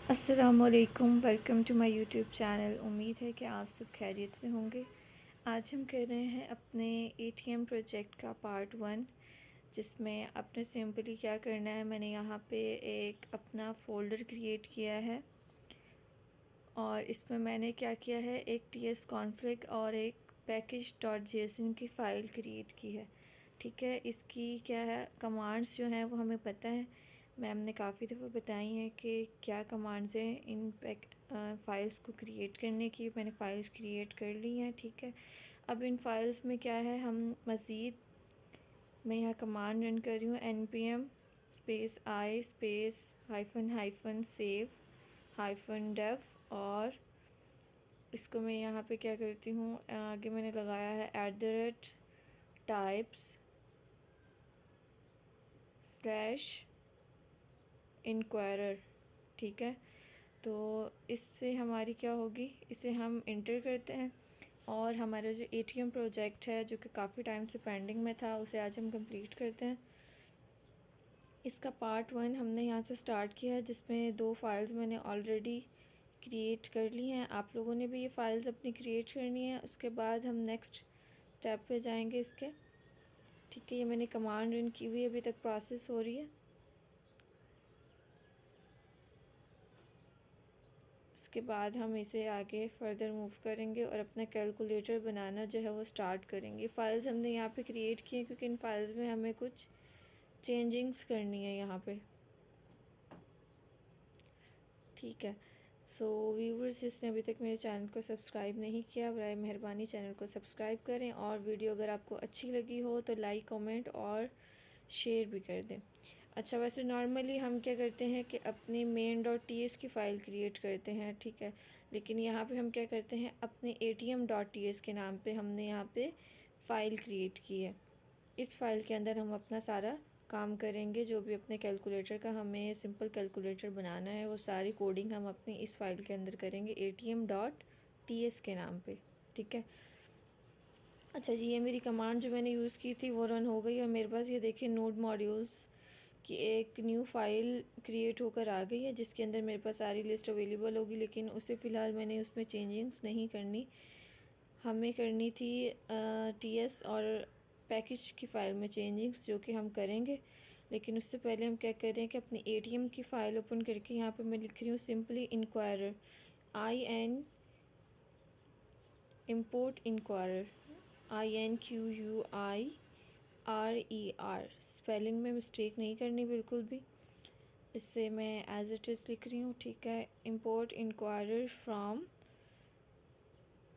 अस्सलामुअलैकुम, welcome to my YouTube channel. उम्मीद है कि आप सब खैरियत से होंगे। आज हम कर रहे हैं अपने एटीएम प्रोजेक्ट का पार्ट 1, जिसमें अपने सिंपली क्या करना है। मैंने यहाँ पे एक अपना फ़ोल्डर क्रिएट किया है और इसमें मैंने क्या किया है, एक tsconfig और एक package.json की फ़ाइल क्रिएट की है। ठीक है, इसकी क्या है, कमांड्स जो हैं वो हमें पता है, मैम ने काफ़ी दफ़ा बताई हैं कि क्या कमांड्स हैं इन फ़ाइल्स को क्रिएट करने की। मैंने फ़ाइल्स क्रिएट कर ली हैं। ठीक है, अब इन फ़ाइल्स में क्या है, हम मज़ीद, मैं यहाँ कमांड रन कर रही हूँ, npm space I space hyphen hyphen save hyphen dev, और इसको मैं यहाँ पे क्या करती हूँ, आगे मैंने लगाया है @types स्लैश इंक्वायरर। ठीक है, तो इससे हमारी क्या होगी, इसे हम इंटर करते हैं और हमारा जो एटीएम प्रोजेक्ट है जो कि काफ़ी टाइम से पेंडिंग में था, उसे आज हम कंप्लीट करते हैं। इसका पार्ट 1 हमने यहाँ से स्टार्ट किया है, जिसमें 2 फाइल्स मैंने ऑलरेडी क्रिएट कर ली हैं। आप लोगों ने भी ये फ़ाइल्स अपनी क्रिएट करनी है, उसके बाद हम नेक्स्ट स्टेप पे जाएंगे इसके। ठीक है, ये मैंने कमांड रन की हुई, अभी तक प्रोसेस हो रही है। इसके बाद हम इसे आगे फर्दर मूव करेंगे और अपना कैलकुलेटर बनाना जो है वो स्टार्ट करेंगे। फ़ाइल्स हमने यहाँ पे क्रिएट की हैं क्योंकि इन फाइल्स में हमें कुछ चेंजिंग्स करनी है यहाँ पे। ठीक है, सो व्यूवर्स, जिसने अभी तक मेरे चैनल को सब्सक्राइब नहीं किया, बराए मेहरबानी चैनल को सब्सक्राइब करें, और वीडियो अगर आपको अच्छी लगी हो तो लाइक, कमेंट और शेयर भी कर दें। अच्छा, वैसे नॉर्मली हम क्या करते हैं कि अपनी main.ts की फ़ाइल क्रिएट करते हैं। ठीक है, लेकिन यहाँ पे हम क्या करते हैं, अपने atm.ts के नाम पे हमने यहाँ पे फ़ाइल क्रिएट की है। इस फ़ाइल के अंदर हम अपना सारा काम करेंगे, जो भी अपने कैलकुलेटर का हमें सिंपल कैलकुलेटर बनाना है, वो सारी कोडिंग हम अपनी इस फ़ाइल के अंदर करेंगे atm.ts के नाम पे। ठीक है, अच्छा जी, ये मेरी कमांड जो मैंने यूज़ की थी वो रन हो गई और मेरे पास ये देखिए नोड मॉड्यूल्स कि एक न्यू फाइल क्रिएट होकर आ गई है, जिसके अंदर मेरे पास सारी लिस्ट अवेलेबल होगी, लेकिन उसे फ़िलहाल मैंने उसमें चेंजिंग्स नहीं करनी। हमें करनी थी टीएस और पैकेज की फ़ाइल में चेंजिंग्स, जो कि हम करेंगे। लेकिन उससे पहले हम क्या कर रहे हैं कि अपनी एटीएम की फ़ाइल ओपन करके यहाँ पे मैं लिख रही हूँ simply inquirer, import inquirer, INQUIRER। Spelling में मिस्टेक नहीं करनी बिल्कुल भी, इससे मैं एज इट इज़ लिख रही हूँ। ठीक है, import inquirer from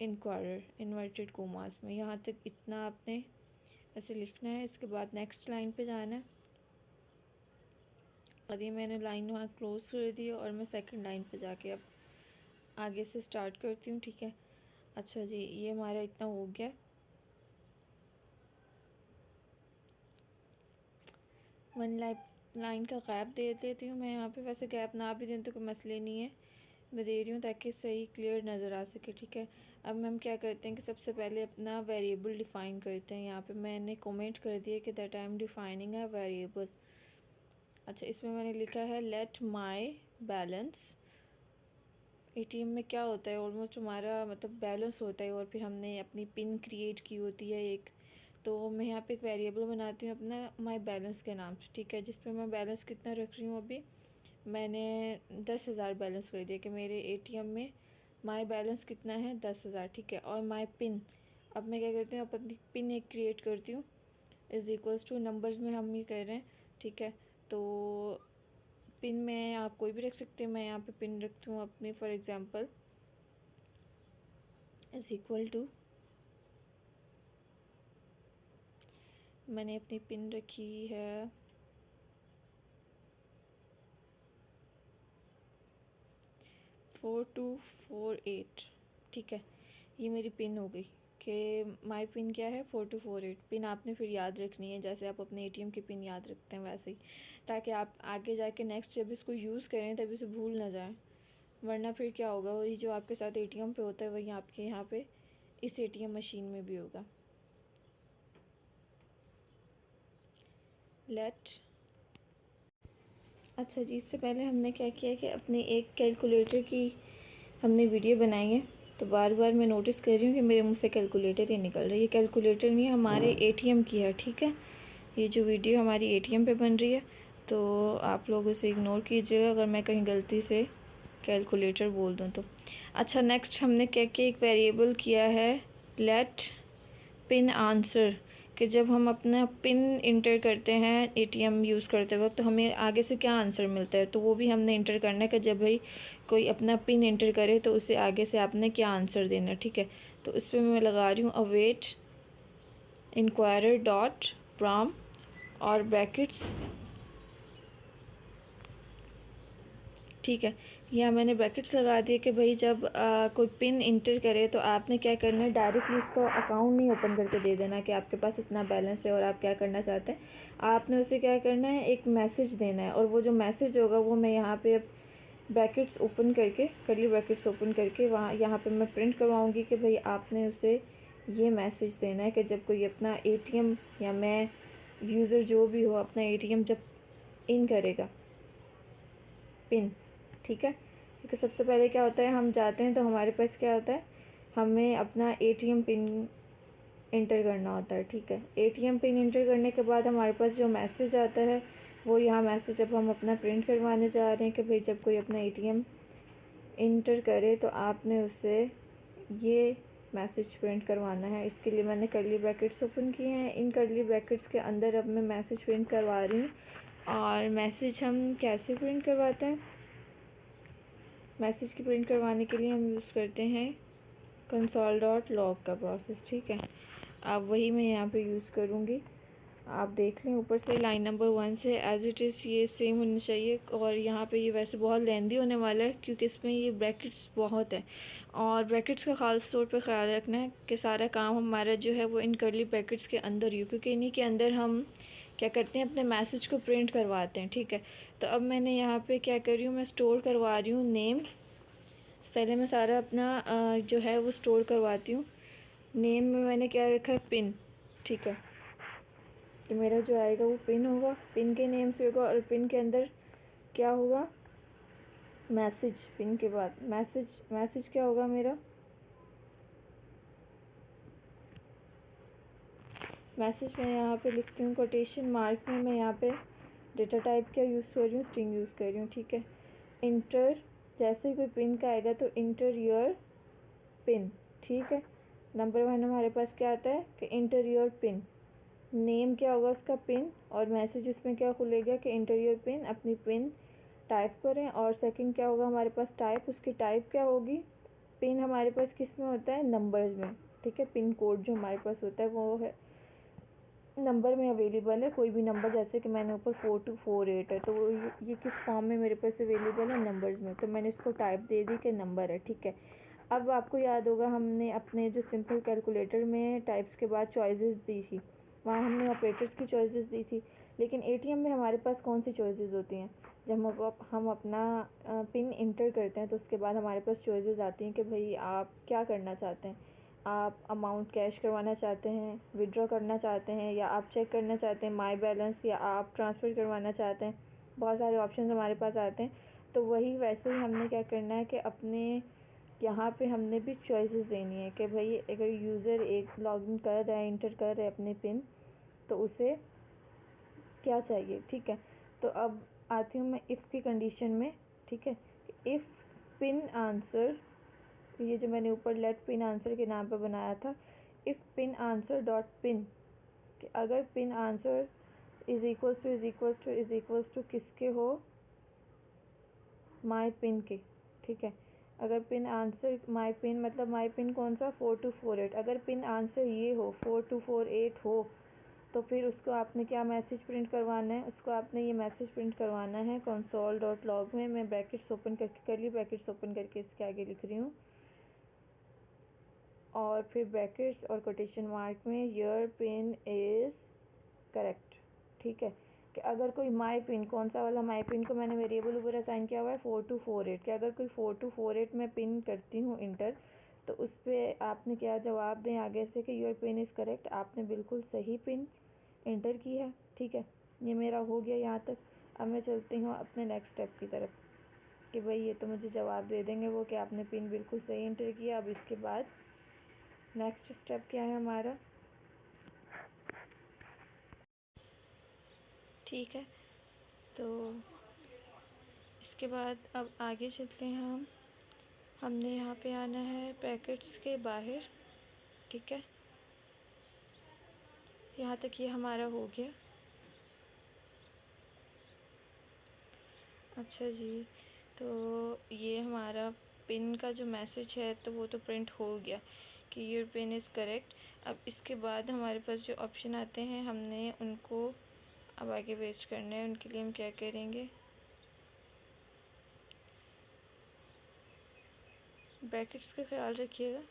inquirer inverted commas में, यहाँ तक इतना आपने ऐसे लिखना है। इसके बाद नेक्स्ट लाइन पे जाना है। और ये मैंने लाइन वहाँ क्लोज़ कर दी और मैं सेकंड लाइन पे जाके अब आगे से स्टार्ट करती हूँ। ठीक है, अच्छा जी, ये हमारा इतना हो गया। वन लाइन का गैप दे देती हूँ मैं यहाँ पे, वैसे गैप ना भी दें तो कोई मसले नहीं है, मैं दे रही हूँ ताकि सही क्लियर नज़र आ सके। ठीक है, अब हम क्या करते हैं कि सबसे पहले अपना वेरिएबल डिफ़ाइन करते हैं। यहाँ पे मैंने कमेंट कर दिया कि that I am defining a variable. अच्छा, इसमें मैंने लिखा है लेट माई बैलेंस। एटीएम में क्या होता है, ऑलमोस्ट हमारा मतलब बैलेंस होता है और फिर हमने अपनी पिन क्रिएट की होती है एक, तो मैं यहाँ पे एक वेरिएबल बनाती हूँ अपना माई बैलेंस के नाम से। ठीक है, जिस पे मैं बैलेंस कितना रख रही हूँ, अभी मैंने 10,000 बैलेंस कर दिया कि मेरे एटीएम में माई बैलेंस कितना है, 10,000। ठीक है, और माई पिन, अब मैं क्या करती हूँ, अपनी पिन एक क्रिएट करती हूँ, इज़ इक्वल्स टू नंबर्स में हम ये कर रहे हैं। ठीक है, तो पिन में आप कोई भी रख सकते हैं, मैं यहाँ पे पिन रखती हूँ अपनी, for example is equal to, मैंने अपनी पिन रखी है 4248। ठीक है, ये मेरी पिन हो गई कि माई पिन क्या है, 4248। पिन आपने फिर याद रखनी है जैसे आप अपने एटीएम की पिन याद रखते हैं वैसे ही, ताकि आप आगे जाके नेक्स्ट जब इसको यूज़ करें तभी इसे भूल ना जाएं, वरना फिर क्या होगा, वही जो आपके साथ एटीएम पे होता है वही आपके यहाँ पे इस एटीएम मशीन में भी होगा। लेट, अच्छा जी, इससे पहले हमने क्या किया कि अपने एक कैलकुलेटर की हमने वीडियो बनाई है। तो बार बार मैं नोटिस कर रही हूँ कि मेरे मुंह से कैलकुलेटर ही निकल रही है। ये कैलकुलेटर नहीं है, हमारे एटीएम की है, ठीक है। ये जो वीडियो हमारी एटीएम पे बन रही है, तो आप लोग उसे इग्नोर कीजिएगा अगर मैं कहीं गलती से कैलकुलेटर बोल दूँ तो। अच्छा, नेक्स्ट हमने क्या किया, एक वेरिएबल किया है लेट पिन आंसर, कि जब हम अपना पिन इंटर करते हैं एटीएम यूज़ करते वक्त तो हमें आगे से क्या आंसर मिलता है, तो वो भी हमने इंटर करना है कि जब भाई कोई अपना पिन इंटर करे तो उसे आगे से आपने क्या आंसर देना है, ठीक है। तो इस पर मैं लगा रही हूँ अवेट इंक्वायरर डॉट प्रॉम और ब्रैकेट्स, ठीक है। यहाँ मैंने ब्रैकेट्स लगा दिए कि भाई जब कोई पिन इंटर करे तो आपने क्या करना है, डायरेक्टली उसका अकाउंट नहीं ओपन करके दे देना कि आपके पास इतना बैलेंस है और आप क्या करना चाहते हैं। आपने उसे क्या करना है, एक मैसेज देना है, और वो जो मैसेज होगा वो मैं यहाँ पे अब ब्रैकेट्स ओपन करके, करली ब्रैकेट्स ओपन करके वहाँ यहाँ पे मैं प्रिंट करवाऊँगी कि भाई आपने उसे ये मैसेज देना है कि जब कोई अपना एटीएम या मैं यूज़र जो भी हो अपना एटीएम जब इन करेगा पिन, ठीक है। क्योंकि सबसे पहले क्या होता है, हम जाते हैं तो हमारे पास क्या होता है, हमें अपना एटीएम पिन इंटर करना होता है, ठीक है। एटीएम पिन इंटर करने के बाद हमारे पास जो मैसेज आता है वो यहाँ मैसेज अब हम अपना प्रिंट करवाने जा रहे हैं कि भाई जब कोई अपना एटीएम इंटर करे तो आपने उससे ये मैसेज प्रिंट करवाना है। इसके लिए मैंने कर्ली ब्रैकेट्स ओपन किए हैं। इन कर्ली ब्रैकेट्स के अंदर अब मैं मैसेज प्रिंट करवा रही हूँ। और मैसेज हम कैसे प्रिंट करवाते हैं, मैसेज की प्रिंट करवाने के लिए हम यूज़ करते हैं console.log का प्रोसेस, ठीक है। अब वही मैं यहाँ पे यूज़ करूँगी। आप देख लें ऊपर से लाइन नंबर 1 से एज इट इज़ ये सेम होनी चाहिए। और यहाँ पे ये वैसे बहुत लेंदी होने वाला है क्योंकि इसमें ये ब्रैकेट्स बहुत है, और ब्रैकेट्स का ख़ास तौर पे ख्याल रखना है कि सारा काम हमारा जो है वो इन कर्ली ब्रैकेट्स के अंदर ही हो, क्योंकि इन्हीं के अंदर हम क्या करते हैं, अपने मैसेज को प्रिंट करवाते हैं, ठीक है। तो अब मैंने यहाँ पे क्या कर रही हूँ, मैं स्टोर करवा रही हूँ नेम। पहले मैं सारा अपना जो है वो स्टोर करवाती हूँ। नेम में मैंने क्या रखा है, पिन, ठीक है। तो मेरा जो आएगा वो पिन होगा, पिन के नेम से होगा, और पिन के अंदर क्या होगा, मैसेज। पिन के बाद मैसेज, मैसेज क्या होगा मेरा, मैसेज मैं यहाँ पे लिखती हूँ कोटेशन मार्क में। मैं यहाँ पे डेटा टाइप क्या यूज़ कर रही हूँ, स्ट्रिंग यूज़ कर रही हूँ, ठीक है। इंटर, जैसे ही कोई पिन का आएगा तो इंटर योर पिन, ठीक है। नंबर 1 हमारे पास क्या आता है कि इंटर योर पिन। नेम क्या होगा उसका, पिन, और मैसेज उसमें क्या खुलेगा कि इंटर योर पिन, अपनी पिन टाइप करें। और सेकंड क्या होगा हमारे पास, टाइप, उसकी टाइप क्या होगी। पिन हमारे पास किस में होता है, नंबर्स में, ठीक है। पिन कोड जो हमारे पास होता है वो है नंबर में अवेलेबल है, कोई भी नंबर, जैसे कि मैंने ऊपर 4248 है तो वो ये किस फॉर्म में मेरे पास अवेलेबल है, नंबर्स में, तो मैंने इसको टाइप दे दी कि नंबर है, ठीक है। अब आपको याद होगा हमने अपने जो सिंपल कैलकुलेटर में टाइप्स के बाद चॉइसेस दी थी, वहाँ हमने ऑपरेटर्स की चॉइसेस दी थी। लेकिन एटीएम में हमारे पास कौन सी चॉइसेस होती हैं, जब हम अपना पिन इंटर करते हैं तो उसके बाद हमारे पास चॉइसेस आती हैं कि भाई आप क्या करना चाहते हैं। आप अमाउंट कैश करवाना चाहते हैं, विड्रॉ करना चाहते हैं, या आप चेक करना चाहते हैं माई बैलेंस, या आप ट्रांसफ़र करवाना चाहते हैं। बहुत सारे ऑप्शन हमारे पास आते हैं। तो वही वैसे ही हमने क्या करना है कि अपने यहाँ पे हमने भी चॉइसेस देनी है कि भाई अगर यूज़र एक लॉगिन कर रहा है, इंटर कर रहा है अपने पिन, तो उसे क्या चाहिए, ठीक है। तो अब आती हूँ मैं इफ़ की कंडीशन में, ठीक है। इफ़ पिन आंसर, ये जो मैंने ऊपर लेट पिन आंसर के नाम पर बनाया था, if pin answer dot pin, कि अगर पिन आंसर इज़ टू किसके हो, माई पिन के, ठीक है। अगर पिन आंसर माई पिन मतलब माई पिन कौन सा, 4248, अगर पिन आंसर ये हो 4248 हो तो फिर उसको आपने क्या मैसेज प्रिंट करवाना है, उसको आपने ये मैसेज प्रिंट करवाना है console.log में। मैं ब्रैकेट्स ओपन करके, कर्ली ब्रैकेट्स ओपन करके इसके आगे लिख रही हूँ, और फिर ब्रैकेट्स और कोटेशन मार्क में योर पिन इज़ करेक्ट, ठीक है। कि अगर कोई माई पिन, कौन सा वाला माई पिन को मैंने वेरिएबल ऊपर असाइन किया हुआ है 4248, कि अगर कोई 4248 में पिन करती हूँ इंटर, तो उस पर आपने क्या जवाब दें आगे से कि योर पिन इज़ करेक्ट, आपने बिल्कुल सही पिन इंटर की है, ठीक है। ये मेरा हो गया यहाँ तक। अब मैं चलती हूँ अपने नेक्स्ट स्टेप की तरफ कि भाई ये तो मुझे जवाब दे देंगे वो कि आपने पिन बिल्कुल सही एंटर किया। अब इसके बाद नेक्स्ट स्टेप क्या है हमारा, ठीक है। तो इसके बाद अब आगे चलते हैं हमने यहाँ पे आना है ब्रैकेट्स के बाहर, ठीक है। यहाँ तक ये हमारा हो गया। अच्छा जी, तो ये हमारा पिन का जो मैसेज है तो वो तो प्रिंट हो गया कि योर पिन इज़ करेक्ट। अब इसके बाद हमारे पास जो ऑप्शन आते हैं हमने उनको अब आगे पेस्ट करना है। उनके लिए हम क्या करेंगे, ब्रैकेट्स का ख्याल रखिएगा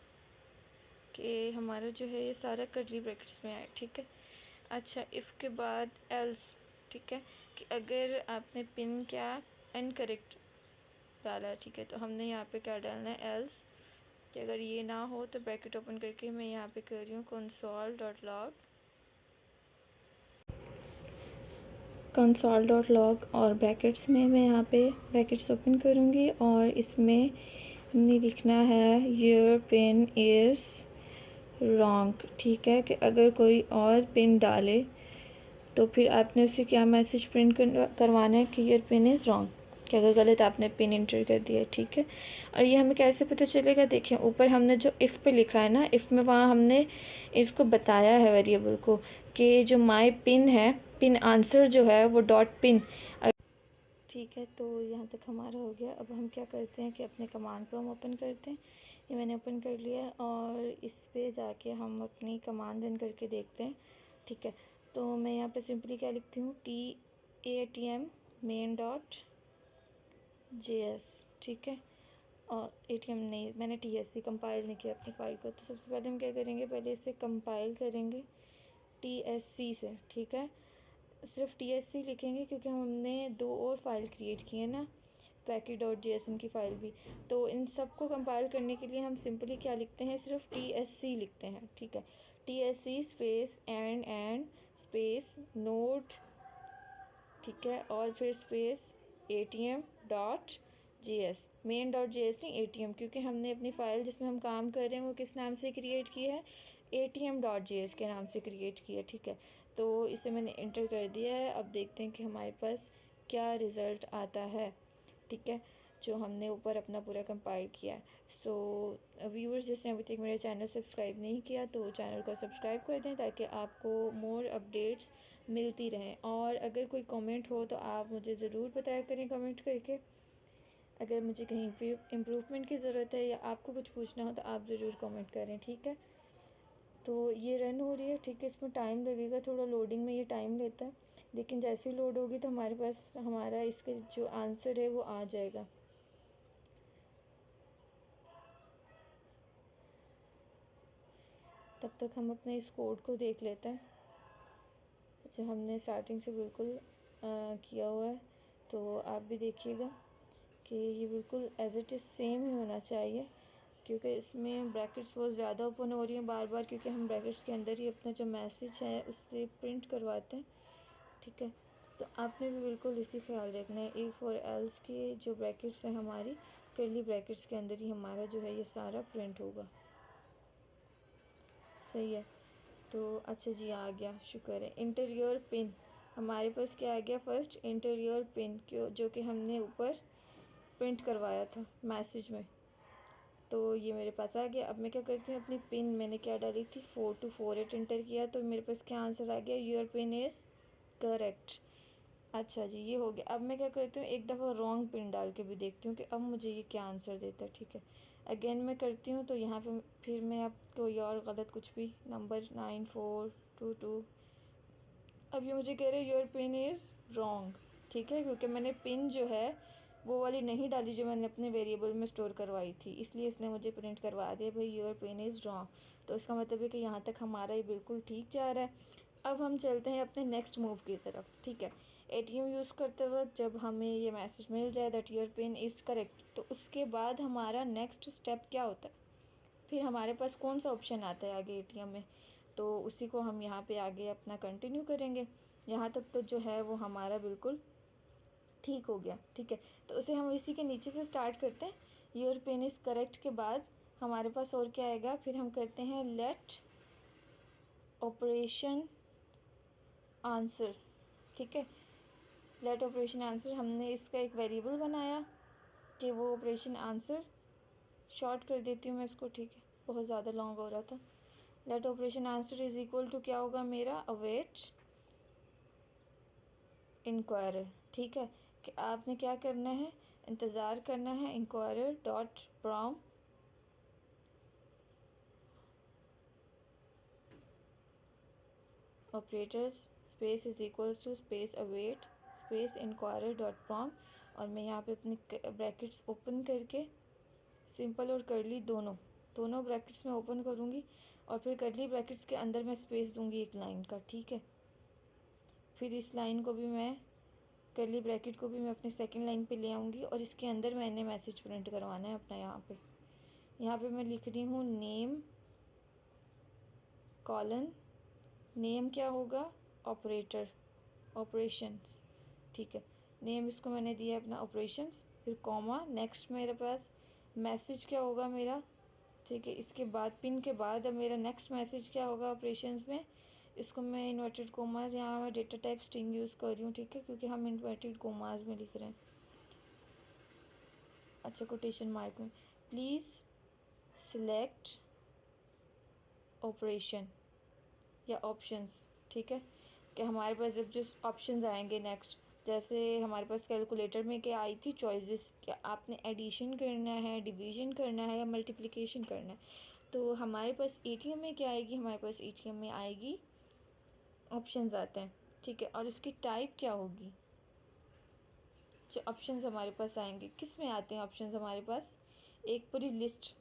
कि हमारा जो है ये सारा कर्ली ब्रैकेट्स में आए, ठीक है। अच्छा, इफ़ के बाद एल्स, ठीक है, कि अगर आपने पिन क्या इनकरेक्ट डाला, ठीक है, तो हमने यहाँ पे क्या डालना है, एल्स, कि अगर ये ना हो तो ब्रैकेट ओपन करके मैं यहाँ पे कर रही हूँ console.log और ब्रैकेट्स में मैं यहाँ पे ब्रैकेट्स ओपन करूँगी और इसमें हमने लिखना है योर पिन इज़ रॉन्ग, ठीक है। कि अगर कोई और पिन डाले तो फिर आपने उसे क्या मैसेज प्रिंट करवाना है कि योर पिन इज़ रॉन्ग, कि अगर गलत आपने पिन इंटर कर दिया, ठीक है। और ये हमें कैसे पता चलेगा, देखिए ऊपर हमने जो इफ़ पे लिखा है ना, इफ़ में वहाँ हमने इसको बताया है वेरिएबल को कि जो माई पिन है, पिन आंसर जो है वो डॉट पिन, ठीक है। तो यहाँ तक हमारा हो गया। अब हम क्या करते हैं कि अपने कमांड को हम ओपन करते हैं। ये मैंने ओपन कर लिया है और इस पे जाके हम अपनी कमांड रन करके देखते हैं, ठीक है। तो मैं यहाँ पे सिंपली क्या लिखती हूँ, TATM main.js, ठीक है। और ATM नहीं, मैंने TSC कंपाइल नहीं किया अपनी फ़ाइल को। तो सबसे पहले हम क्या करेंगे, पहले इसे कंपाइल करेंगे TSC से, ठीक है। सिर्फ TSC लिखेंगे क्योंकि हमने 2 और फाइल क्रिएट की है ना, package.json की फ़ाइल भी। तो इन सब को कंपाइल करने के लिए हम सिंपली क्या लिखते हैं, सिर्फ TSC लिखते हैं, ठीक है। TSC space and space node, ठीक है, और फिर स्पेस ATM.js, main.js नहीं ATM, क्योंकि हमने अपनी फ़ाइल जिसमें हम काम कर रहे हैं वो किस नाम से क्रिएट की है, ATM.js के नाम से क्रिएट की है, ठीक है। तो इसे मैंने इंटर कर दिया है। अब देखते हैं कि हमारे पास क्या रिज़ल्ट आता है, ठीक है, जो हमने ऊपर अपना पूरा कंपाइल किया है। सो व्यूअर्स जिसने अभी तक मेरा चैनल सब्सक्राइब नहीं किया तो चैनल को सब्सक्राइब कर दें ताकि आपको मोर अपडेट्स मिलती रहें। और अगर कोई कमेंट हो तो आप मुझे ज़रूर बताया करें कमेंट करके। अगर मुझे कहीं पे इम्प्रूवमेंट की ज़रूरत है या आपको कुछ पूछना हो तो आप ज़रूर कमेंट करें, ठीक है। तो ये रन हो रही है, ठीक है। इसमें टाइम लगेगा, थोड़ा लोडिंग में ये टाइम लेता है, लेकिन जैसे ही लोड होगी तो हमारे पास हमारा इसके जो आंसर है वो आ जाएगा। तब तक हम अपने इस कोड को देख लेते हैं जो हमने स्टार्टिंग से बिल्कुल किया हुआ है। तो आप भी देखिएगा कि ये बिल्कुल एज इट इज़ सेम ही होना चाहिए, क्योंकि इसमें ब्रैकेट्स बहुत ज़्यादा ओपन हो रही हैं बार बार, क्योंकि हम ब्रैकेट्स के अंदर ही अपना जो मैसेज है उससे प्रिंट करवाते हैं, ठीक है। तो आपने भी बिल्कुल इसी ख्याल रखना है। ए फॉर एल्स के जो ब्रैकेट्स हैं हमारी कर्ली ब्रैकेट्स के अंदर ही हमारा जो है ये सारा प्रिंट होगा, सही है। तो अच्छा जी, आ गया, शुक्र है। इंटीरियर पिन हमारे पास क्या आ गया, फर्स्ट इंटीरियर पिन क्यों, जो कि हमने ऊपर प्रिंट करवाया था मैसेज में। तो ये मेरे पास आ गया। अब मैं क्या करती हूँ, अपनी पिन मैंने क्या डाली थी, 4248 इंटर किया, तो मेरे पास क्या आंसर आ गया, योर पिन इज़ करेक्ट। अच्छा जी, ये हो गया। अब मैं क्या करती हूँ, एक दफ़ा रॉन्ग पिन डाल के भी देखती हूँ कि अब मुझे ये क्या आंसर देता है, ठीक है। अगेन मैं करती हूँ तो यहाँ पे फिर मैं अब कोई और गलत कुछ भी नंबर 9422, अब ये मुझे कह रहे हैं योर पिन इज़ रॉन्ग, ठीक है, क्योंकि मैंने पिन जो है वो वाली नहीं डाली जो मैंने अपने वेरिएबल में स्टोर करवाई थी, इसलिए इसने मुझे प्रिंट करवा दिया भाई योर पिन इज़ रॉन्ग। तो इसका मतलब है कि यहाँ तक हमारा ये बिल्कुल ठीक जा रहा है। अब हम चलते हैं अपने नेक्स्ट मूव की तरफ, ठीक है। ATM यूज़ करते वक्त जब हमें ये मैसेज मिल जाए that your pin is correct, तो उसके बाद हमारा नेक्स्ट स्टेप क्या होता है, फिर हमारे पास कौन सा ऑप्शन आता है आगे ATM में, तो उसी को हम यहाँ पे आगे अपना कंटिन्यू करेंगे। यहाँ तक तो जो है वो हमारा बिल्कुल ठीक हो गया, ठीक है। तो उसे हम इसी के नीचे से स्टार्ट करते हैं। योर पेन इज़ करेक्ट के बाद हमारे पास और क्या आएगा, फिर हम करते हैं लेट ऑपरेशन आंसर, ठीक है। लेट ऑपरेशन आंसर, हमने इसका एक वेरिएबल बनाया कि वो ऑपरेशन आंसर, शॉर्ट कर देती हूँ मैं इसको, ठीक है, बहुत ज़्यादा लॉन्ग हो रहा था। Let operation answer is equal to क्या होगा मेरा, अवेट इंक्वायरर, ठीक है। कि आपने क्या करना है, इंतज़ार करना है inquirer dot prompt operators space is equals to space await space inquirer dot prompt, और मैं यहाँ पे अपनी ब्रैकेट्स ओपन करके सिंपल और करली दोनों ब्रैकेट्स में ओपन करूँगी, और फिर करली ब्रैकेट्स के अंदर मैं स्पेस दूँगी एक लाइन का, ठीक है। फिर इस लाइन को भी मैं, करली ब्रैकेट को भी मैं अपनी सेकंड लाइन पे ले आऊँगी, और इसके अंदर मैंने मैसेज प्रिंट करवाना है अपना। यहाँ पे मैं लिख रही हूँ नेम कॉलन, नेम क्या होगा, ऑपरेटर ऑपरेशंस, ठीक है। नेम इसको मैंने दिया है अपना ऑपरेशंस, फिर कॉमा, नेक्स्ट मेरे पास मैसेज क्या होगा मेरा, ठीक है। इसके बाद पिन के बाद अब मेरा नेक्स्ट मैसेज क्या होगा ऑपरेशंस में, इसको मैं इन्वर्टेड कोमास, यहाँ मैं डेटा टाइप स्ट्रिंग यूज़ कर रही हूँ, ठीक है, क्योंकि हम इन्वर्टेड कोमास में लिख रहे हैं, अच्छा, कोटेशन मार्क में, प्लीज़ सिलेक्ट ऑपरेशन या ऑप्शंस, ठीक है। कि हमारे पास जब जो ऑप्शंस आएंगे नेक्स्ट, जैसे हमारे पास कैलकुलेटर में क्या आई थी चॉइसेस, क्या आपने एडिशन करना है, डिवीजन करना है, या मल्टीप्लिकेशन करना है। तो हमारे पास एटीएम में क्या आएगी, हमारे पास एटीएम में आएगी ऑप्शंस आते हैं, ठीक है। और उसकी टाइप क्या होगी, जो ऑप्शंस हमारे पास आएंगे किस में आते हैं ऑप्शंस हमारे पास, एक पूरी लिस्ट,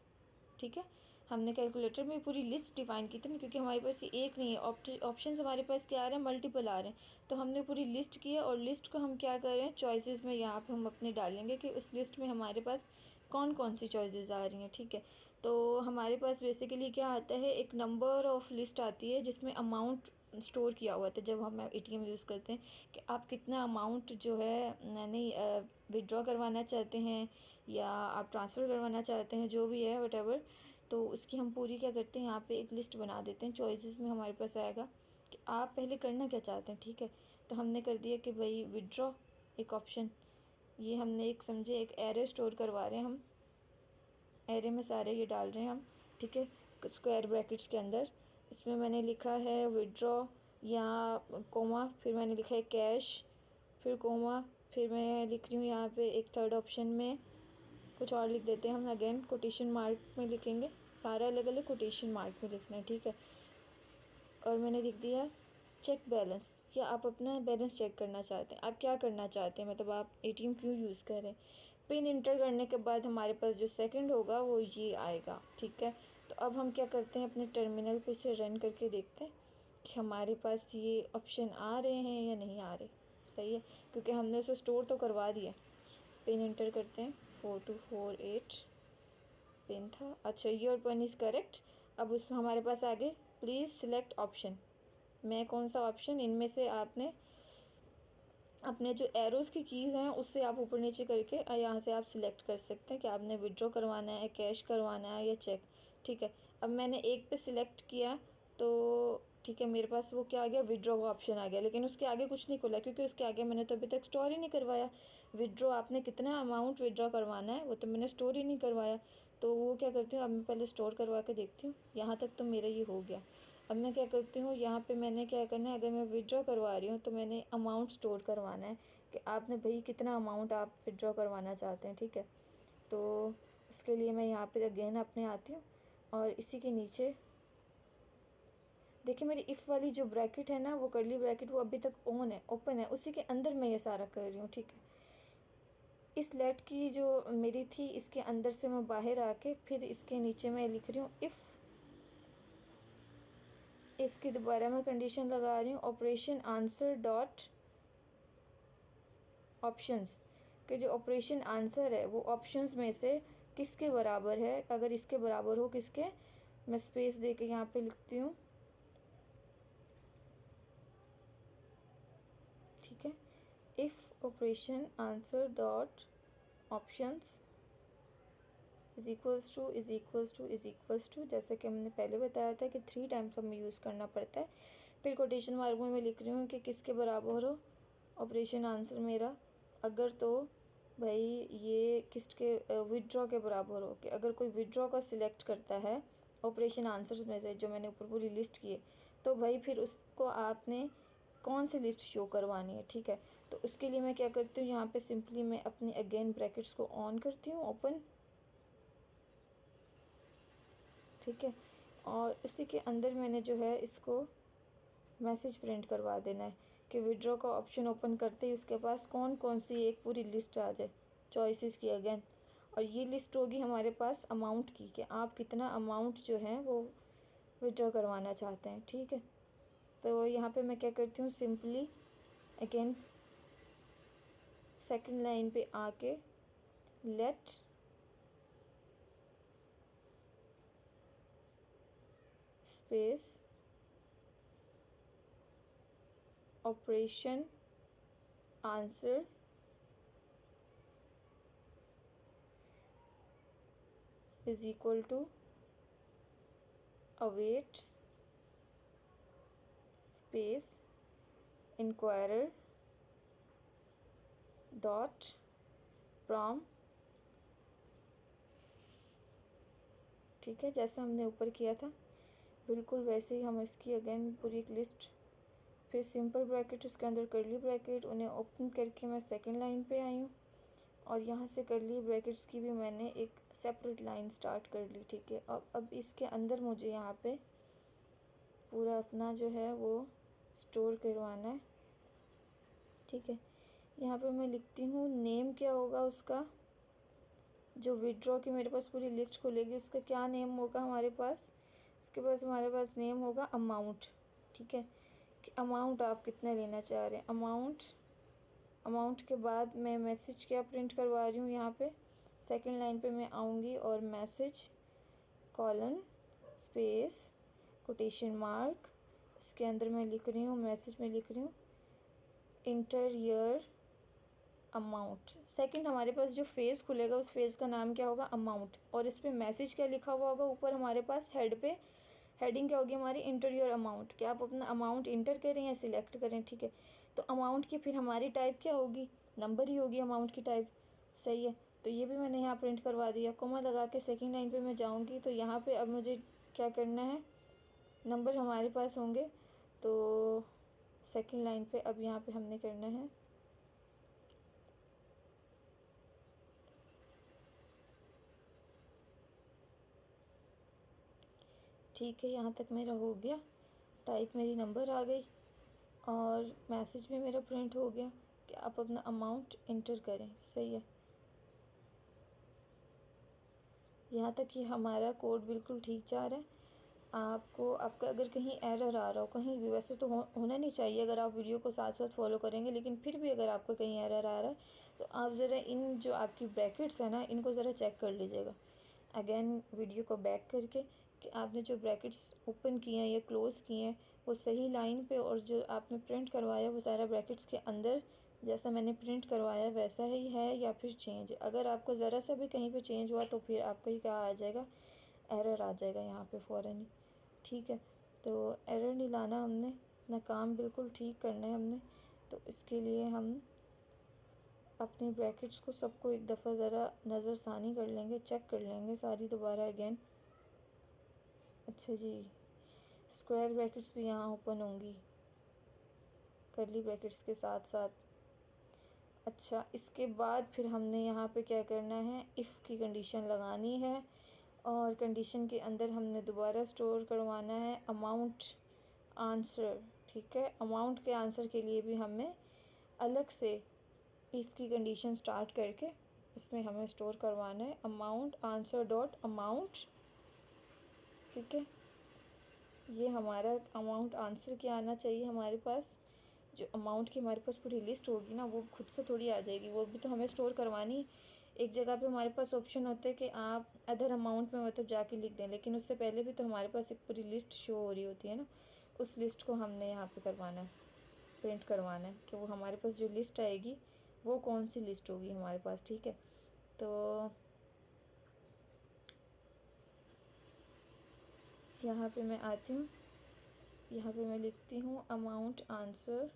ठीक है। हमने कैलकुलेटर में पूरी लिस्ट डिफाइन की थी ना, क्योंकि हमारे पास ये एक नहीं है, ऑप्शंस हमारे पास क्या आ रहे हैं, मल्टीपल आ रहे हैं। तो हमने पूरी लिस्ट की है, और लिस्ट को हम क्या कर रहे हैं, चॉइसेस में यहाँ पे हम अपने डालेंगे कि उस लिस्ट में हमारे पास कौन कौन सी चॉइसेस आ रही हैं, ठीक है। तो हमारे पास बेसिकली क्या आता है, एक नंबर ऑफ लिस्ट आती है जिसमें अमाउंट स्टोर किया हुआ था जब हम एटीएम यूज़ करते हैं, कि आप कितना अमाउंट जो है नहीं विड्रॉ करवाना चाहते हैं, या आप ट्रांसफ़र करवाना चाहते हैं, जो भी है वटेवर। तो उसकी हम पूरी क्या करते हैं, यहाँ पे एक लिस्ट बना देते हैं। चॉइसेस में हमारे पास आएगा कि आप पहले करना क्या चाहते हैं, ठीक है। तो हमने कर दिया कि भाई विड्रॉ एक ऑप्शन, ये हमने एक समझे एक एरे स्टोर करवा रहे हैं हम, एरे में सारे ये डाल रहे हैं हम, ठीक है, स्क्वायर ब्रैकेट्स के अंदर। इसमें मैंने लिखा है विड्रॉ या कोमा, फिर मैंने लिखा है कैश, फिर कोमा, फिर मैं लिख रही हूँ यहाँ पे एक थर्ड ऑप्शन में कुछ और लिख देते हैं हम, अगेन कोटेशन मार्क में लिखेंगे, सारा अलग अलग कोटेशन मार्क में लिखना है, ठीक है। और मैंने लिख दिया चेक बैलेंस, या आप अपना बैलेंस चेक करना चाहते हैं, आप क्या करना चाहते हैं, मतलब आप एटीएम क्यों यूज़ कर रहे हैं। पिन इंटर करने के बाद हमारे पास जो सेकंड होगा वो ये आएगा, ठीक है। तो अब हम क्या करते हैं, अपने टर्मिनल पे से रन करके देखते हैं कि हमारे पास ये ऑप्शन आ रहे हैं या नहीं आ रहे। सही है, क्योंकि हमने उसे स्टोर तो करवा दिया। पिन इंटर करते हैं, 4248 पिन था, अच्छा, योर पिन इज़ करेक्ट। अब उसमें हमारे पास आगे प्लीज़ सिलेक्ट ऑप्शन, मैं कौन सा ऑप्शन, इनमें से आपने अपने जो एरोज़ की कीज़ हैं उससे आप ऊपर नीचे करके यहाँ से आप सिलेक्ट कर सकते हैं कि आपने विड्रॉ करवाना है, कैश करवाना है, या चेक, ठीक है। अब मैंने एक पे सिलेक्ट किया तो ठीक है, मेरे पास वो क्या आ गया, विड्रॉ का ऑप्शन आ गया, लेकिन उसके आगे कुछ नहीं खुला, क्योंकि उसके आगे मैंने तो अभी तक स्टोर ही नहीं करवाया। विड्रॉ आपने कितना अमाउंट विड्रॉ करवाना है वो तो मैंने स्टोर ही नहीं करवाया। तो वो क्या करती हूँ, अब मैं पहले स्टोर करवा के देखती हूँ। यहाँ तक तो मेरा ये हो गया। अब मैं क्या करती हूँ, यहाँ पे मैंने क्या करना है, अगर मैं विड्रॉ करवा रही हूँ तो मैंने अमाउंट स्टोर करवाना है कि आपने भाई कितना अमाउंट आप विड्रॉ करवाना चाहते हैं, ठीक है। तो इसके लिए मैं यहाँ पे अगेन अपने आती हूँ, और इसी के नीचे देखिए मेरी इफ़ वाली जो ब्रैकेट है ना, वो करली ब्रैकेट वो अभी तक ऑन है, ओपन है, उसी के अंदर मैं ये सारा कर रही हूँ, ठीक है। इस लेट की जो मेरी थी इसके अंदर से मैं बाहर आके फिर इसके नीचे मैं लिख रही हूँ इफ़ की दोबारा मैं कंडीशन लगा रही हूँ, ऑपरेशन आंसर डॉट ऑप्शंस, के जो ऑपरेशन आंसर है वो ऑप्शंस में से किसके बराबर है, अगर इसके बराबर हो किसके, मैं स्पेस दे के यहाँ पे लिखती हूँ, ठीक है। If operation answer dot options is equals to is equals to is equals to, जैसे कि हमने पहले बताया था कि 3 टाइम्स हमें यूज़ करना पड़ता है। फिर कोटेशन मार्क में मैं लिख रही हूँ कि किसके बराबर हो ऑपरेशन आंसर मेरा, अगर तो भाई ये किसके विदड्रॉ के बराबर हो, कि अगर कोई विदड्रॉ का सिलेक्ट करता है ऑपरेशन आंसर्स में से जो मैंने ऊपर पूरी लिस्ट की है, तो भाई फिर उसको आपने कौन सी लिस्ट शो करवानी है, ठीक है। तो उसके लिए मैं क्या करती हूँ, यहाँ पे सिंपली मैं अपनी अगेन ब्रैकेट्स को ऑन करती हूँ, ओपन, ठीक है। और उसी के अंदर मैंने जो है इसको मैसेज प्रिंट करवा देना है कि विड्रॉ का ऑप्शन ओपन करते ही उसके पास कौन कौन सी एक पूरी लिस्ट आ जाए चॉइसेस की अगेन। और ये लिस्ट होगी हमारे पास अमाउंट की, कि आप कितना अमाउंट जो है वो विड्रॉ करवाना चाहते हैं, ठीक है। तो यहाँ पे मैं क्या करती हूँ, सिंपली अगेन सेकंड लाइन पे आके let space operation answer is equal to await space inquirer dot from, ठीक है। जैसा हमने ऊपर किया था बिल्कुल वैसे ही हम इसकी अगेन पूरी एक लिस्ट, फिर सिंपल ब्रैकेट उसके अंदर करली ब्रैकेट, उन्हें ओपन करके मैं सेकंड लाइन पे आई हूँ और यहाँ से करली ब्रैकेट्स की भी मैंने एक सेपरेट लाइन स्टार्ट कर ली, ठीक है। अब इसके अंदर मुझे यहाँ पे पूरा अपना जो है वो स्टोर करवाना है, ठीक है। यहाँ पे मैं लिखती हूँ नेम क्या होगा उसका, जो विड्रॉ की मेरे पास पूरी लिस्ट खुलेगी उसका क्या नेम होगा हमारे पास, इसके पास हमारे पास नेम होगा अमाउंट, ठीक है। कि अमाउंट आप कितना लेना चाह रहे हैं, अमाउंट के बाद मैं मैसेज क्या प्रिंट करवा रही हूँ, यहाँ पे सेकंड लाइन पे मैं आऊँगी और message colon space quotation mark, इसके अंदर मैं लिख रही हूँ, मैसेज में लिख रही हूँ इंटर योर अमाउंट। सेकंड हमारे पास जो फेज़ खुलेगा उस फेज़ का नाम क्या होगा, अमाउंट, और इस पर मैसेज क्या लिखा हुआ होगा ऊपर हमारे पास हेड पे, हेडिंग क्या होगी हमारी, इंटर योर अमाउंट, कि आप अपना अमाउंट इंटर करें या सिलेक्ट करें, ठीक है। तो अमाउंट की फिर हमारी टाइप क्या होगी, नंबर ही होगी अमाउंट की टाइप, सही है। तो ये भी मैंने यहाँ प्रिंट करवा दिया, कोमा लगा के सेकेंड लाइन पर मैं जाऊँगी तो यहाँ पर अब मुझे क्या करना है, नंबर हमारे पास होंगे, तो सेकेंड लाइन पे अब यहाँ पे हमने करना है ठीक है। यहाँ तक मेरा हो गया, टाइप मेरी नंबर आ गई और मैसेज भी मेरा प्रिंट हो गया कि आप अपना अमाउंट इंटर करें, सही है। यहाँ तक कि हमारा कोड बिल्कुल ठीक जा रहा है। आपको आपका अगर कहीं एरर आ रहा हो कहीं भी, वैसे तो होना नहीं चाहिए अगर आप वीडियो को साथ साथ फॉलो करेंगे, लेकिन फिर भी अगर आपका कहीं एरर आ रहा है तो आप ज़रा इन जो आपकी ब्रैकेट्स है ना इनको ज़रा चेक कर लीजिएगा अगेन वीडियो को बैक करके, कि आपने जो ब्रैकेट्स ओपन किए हैं या क्लोज़ किए हैं वो सही लाइन पे, और जो आपने प्रिंट करवाया वो सारा ब्रैकेट्स के अंदर जैसा मैंने प्रिंट करवाया वैसा ही है या फिर चेंज। अगर आपको ज़रा सा भी कहीं पे चेंज हुआ तो फिर आपका ही क्या आ जाएगा, एरर आ जाएगा यहाँ पे फ़ौरन ही, ठीक है। तो एरर नहीं लाना हमने, ना काम बिल्कुल ठीक करना है हमने। तो इसके लिए हम अपनी ब्रैकेट्स को सबको एक दफ़ा ज़रा नज़रसानी कर लेंगे, चेक कर लेंगे सारी दोबारा अगेन। अच्छा जी, स्क्वायर ब्रैकेट्स भी यहाँ ओपन होंगी कर्ली ब्रैकेट्स के साथ साथ। अच्छा, इसके बाद फिर हमने यहाँ पे क्या करना है, इफ़ की कंडीशन लगानी है और कंडीशन के अंदर हमने दोबारा स्टोर करवाना है अमाउंट आंसर, ठीक है। अमाउंट के आंसर के लिए भी हमें अलग से इफ़ की कंडीशन स्टार्ट करके इसमें हमें स्टोर करवाना है अमाउंट आंसर डॉट अमाउंट, ठीक है। ये हमारा अमाउंट आंसर क्या आना चाहिए हमारे पास, जो अमाउंट की हमारे पास पूरी लिस्ट होगी ना वो खुद से थोड़ी आ जाएगी, वो भी तो हमें स्टोर करवानी। एक जगह पे हमारे पास ऑप्शन होता है कि आप अदर अमाउंट में मतलब जाके लिख दें, लेकिन उससे पहले भी तो हमारे पास एक पूरी लिस्ट शो हो रही होती है ना, उस लिस्ट को हमने यहाँ पे करवाना है, प्रिंट करवाना है, कि वो हमारे पास जो लिस्ट आएगी वो कौन सी लिस्ट होगी हमारे पास, ठीक है। तो यहाँ पे मैं आती हूँ, यहाँ पे मैं लिखती हूँ अमाउंट आंसर,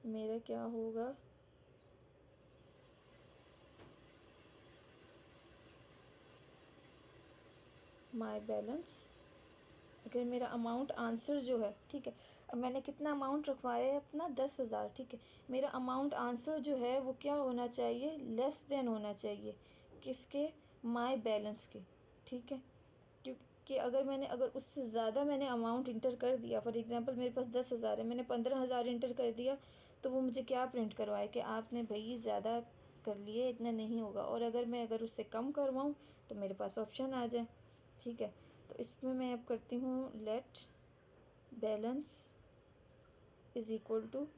मेरा क्या होगा, माय बैलेंस। अगर मेरा अमाउंट आंसर जो है, ठीक है, अब मैंने कितना अमाउंट रखवाया है अपना 10,000, ठीक है। मेरा अमाउंट आंसर जो है वो क्या होना चाहिए, लेस देन होना चाहिए किसके, माय बैलेंस के, ठीक है। क्योंकि अगर उससे ज़्यादा मैंने अमाउंट इंटर कर दिया, फॉर एग्जांपल मेरे पास 10,000 है, मैंने 15,000 इंटर कर दिया, तो वो मुझे क्या प्रिंट करवाए कि आपने भाई ज़्यादा कर लिए, इतना नहीं होगा। और अगर उससे कम करवाऊँ तो मेरे पास ऑप्शन आ जाए, ठीक है। तो इसमें मैं अब करती हूँ let balance is equal to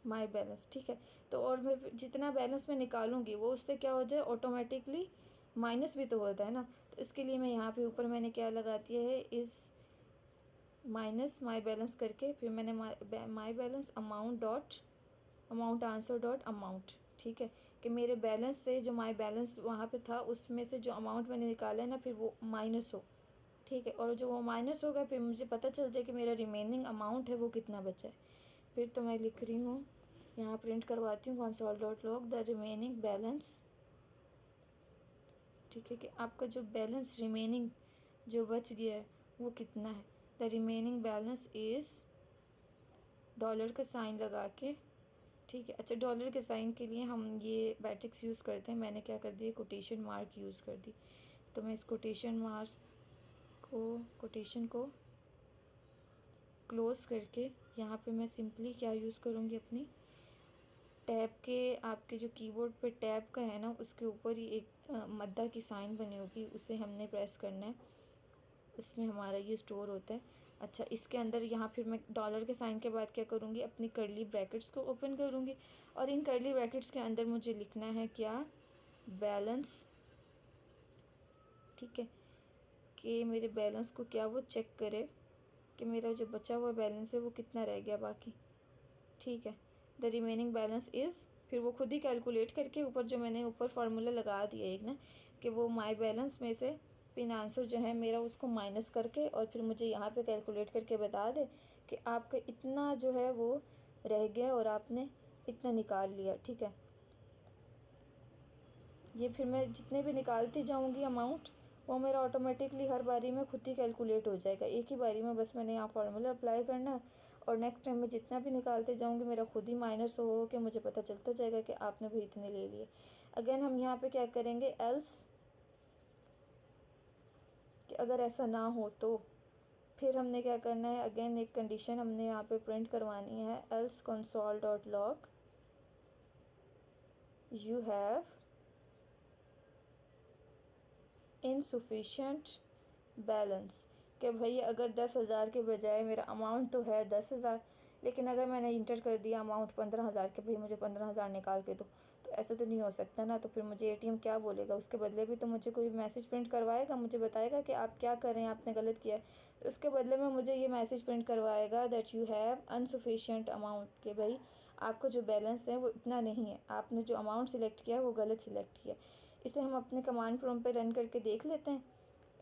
my balance, ठीक है। तो और मैं जितना बैलेंस मैं निकालूंगी वो उससे क्या हो जाए, ऑटोमेटिकली माइनस भी तो होता है ना। तो इसके लिए मैं यहाँ पे ऊपर मैंने क्या लगा दिया है, इस माइनस माई बैलेंस करके फिर मैंने माई balance amount dot amount answer dot amount, ठीक है। कि मेरे बैलेंस से जो माई बैलेंस वहाँ पे था उसमें से जो अमाउंट मैंने निकाला है ना, फिर वो माइनस हो, ठीक है। और जो वो माइनस होगा फिर मुझे पता चल जाए कि मेरा रिमेनिंग अमाउंट है वो कितना बचा है। फिर तो मैं लिख रही हूँ, यहाँ प्रिंट करवाती हूँ console dot log the remaining balance, ठीक है। कि आपका जो बैलेंस रिमेनिंग जो बच गया है वो कितना है। The remaining balance is, dollar का साइन लगा के, ठीक है। अच्छा, डॉलर के साइन के लिए हम ये बैटिक्स यूज़ करते हैं, मैंने क्या कर दिया, कोटेशन मार्क यूज़ कर दी। तो मैं इस कोटेशन को क्लोज़ करके यहाँ पे मैं सिंपली क्या यूज़ करूँगी, अपनी टैब के, आपके जो कीबोर्ड पे टैब का है ना उसके ऊपर ही एक मद्दा की साइन बनी होगी, उसे हमने प्रेस करना है, इसमें हमारा ये स्टोर होता है। अच्छा, इसके अंदर यहाँ फिर मैं डॉलर के साइन के बाद क्या करूँगी, अपनी कर्ली ब्रैकेट्स को ओपन करूँगी और इन कर्ली ब्रैकेट्स के अंदर मुझे लिखना है क्या, बैलेंस, ठीक है। कि मेरे बैलेंस को क्या वो चेक करे कि मेरा जो बचा हुआ बैलेंस है वो कितना रह गया बाकी, ठीक है। द रिमेनिंग बैलेंस इज़, फिर वो खुद ही कैलकुलेट करके ऊपर जो मैंने ऊपर फार्मूला लगा दिया एक ना, कि वो माई बैलेंस में से पिन आंसर जो है मेरा उसको माइनस करके और फिर मुझे यहाँ पे कैलकुलेट करके बता दे कि आपका इतना जो है वो रह गया और आपने इतना निकाल लिया, ठीक है। ये फिर मैं जितने भी निकालती जाऊँगी अमाउंट, वो मेरा ऑटोमेटिकली हर बारी में खुद ही कैलकुलेट हो जाएगा, एक ही बारी में बस मैंने यहाँ फार्मूला अप्लाई करना है और नेक्स्ट टाइम मैं जितना भी निकालते जाऊँगी मेरा खुद ही माइनस हो के मुझे पता चलता जाएगा कि आपने भी इतने ले लिए। अगेन हम यहाँ पे क्या करेंगे, एल्स, कि अगर ऐसा ना हो तो फिर हमने क्या करना है, अगेन एक कंडीशन हमने यहाँ पे प्रिंट करवानी है, else console dot log you have insufficient balance. कि भाई अगर 10,000 के बजाय मेरा अमाउंट तो है 10,000, लेकिन अगर मैंने इंटर कर दिया अमाउंट 15,000 के, भाई मुझे 15,000 निकाल के दो, तो ऐसा तो नहीं हो सकता ना। तो फिर मुझे एटीएम क्या बोलेगा, उसके बदले भी तो मुझे कोई मैसेज प्रिंट करवाएगा, मुझे बताएगा कि आप क्या कर रहे हैं, आपने गलत किया है। तो उसके बदले में मुझे ये मैसेज प्रिंट करवाएगा दैट यू हैव अनसफिशिएंट अमाउंट, कि भाई आपका जो बैलेंस है वो इतना नहीं है, आपने जो अमाउंट सिलेक्ट किया है वो गलत सिलेक्ट किया। इसे हम अपने कमांड प्रॉम्प्ट पे रन करके देख लेते हैं।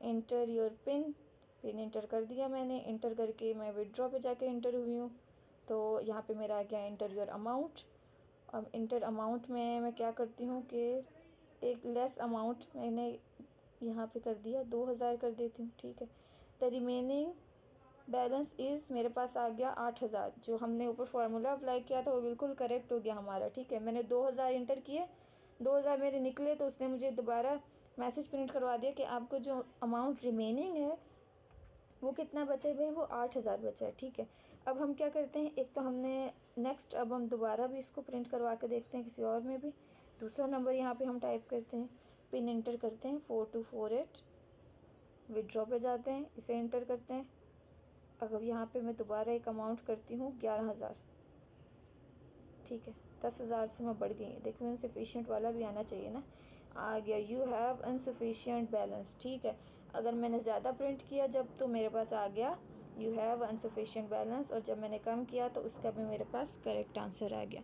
इंटर योर पिन इंटर कर दिया मैंने, इंटर करके मैं विड्रॉ पे जाके इंटर हुई हूँ, तो यहाँ पे मेरा आ गया इंटर योर अमाउंट। अब इंटर अमाउंट में मैं क्या करती हूँ कि एक लेस अमाउंट मैंने यहाँ पे कर दिया, 2,000 कर देती हूँ, ठीक है। द रिमेनिंग बैलेंस इज़, मेरे पास आ गया 8,000, जो हमने ऊपर फार्मूला अप्लाई किया था वो बिल्कुल करेक्ट हो गया हमारा, ठीक है। मैंने 2,000 इंटर किए, 2,000 मेरे निकले, तो उसने मुझे दोबारा मैसेज प्रिंट करवा दिया कि आपको जो अमाउंट रिमेनिंग है वो कितना बचा है, भाई वो 8,000 बचा है, ठीक है। अब हम क्या करते हैं, एक तो हमने नेक्स्ट, अब हम दोबारा भी इसको प्रिंट करवा के देखते हैं किसी और में भी। दूसरा नंबर यहाँ पे हम टाइप करते हैं, पिन इंटर करते हैं 4248, विड्रॉ पे जाते हैं, इसे इंटर करते हैं। अगर यहाँ पे मैं दोबारा एक अमाउंट करती हूँ 11,000, ठीक है। 10,000 से मैं बढ़ गई, देखो इनसफिशिएंट वाला भी आना चाहिए ना, आ गया, यू हैव इनसफिशिएंट बैलेंस, ठीक है। अगर मैंने ज़्यादा प्रिंट किया जब, तो मेरे पास आ गया यू हैव अनसफिशिएंट बैलेंस, और जब मैंने कम किया तो उसका भी मेरे पास करेक्ट आंसर आ गया।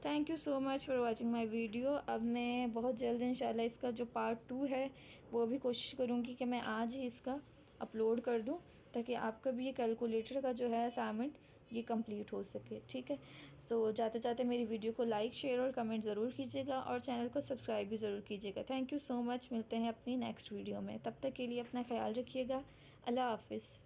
Thank you so much for watching my video. अब मैं बहुत जल्द इंशाल्लाह इसका जो पार्ट 2 है वो भी कोशिश करूँगी कि मैं आज ही इसका अपलोड कर दूँ, ताकि आपका भी ये कैलकुलेटर का जो है असाइनमेंट ये कंप्लीट हो सके। ठीक है, सो जाते जाते मेरी वीडियो को लाइक, शेयर और कमेंट ज़रूर कीजिएगा, और चैनल को सब्सक्राइब भी ज़रूर कीजिएगा। थैंक यू सो मच, मिलते हैं अपनी नेक्स्ट वीडियो में। तब तक के लिए अपना ख्याल रखिएगा। अल्लाह हाफिज़।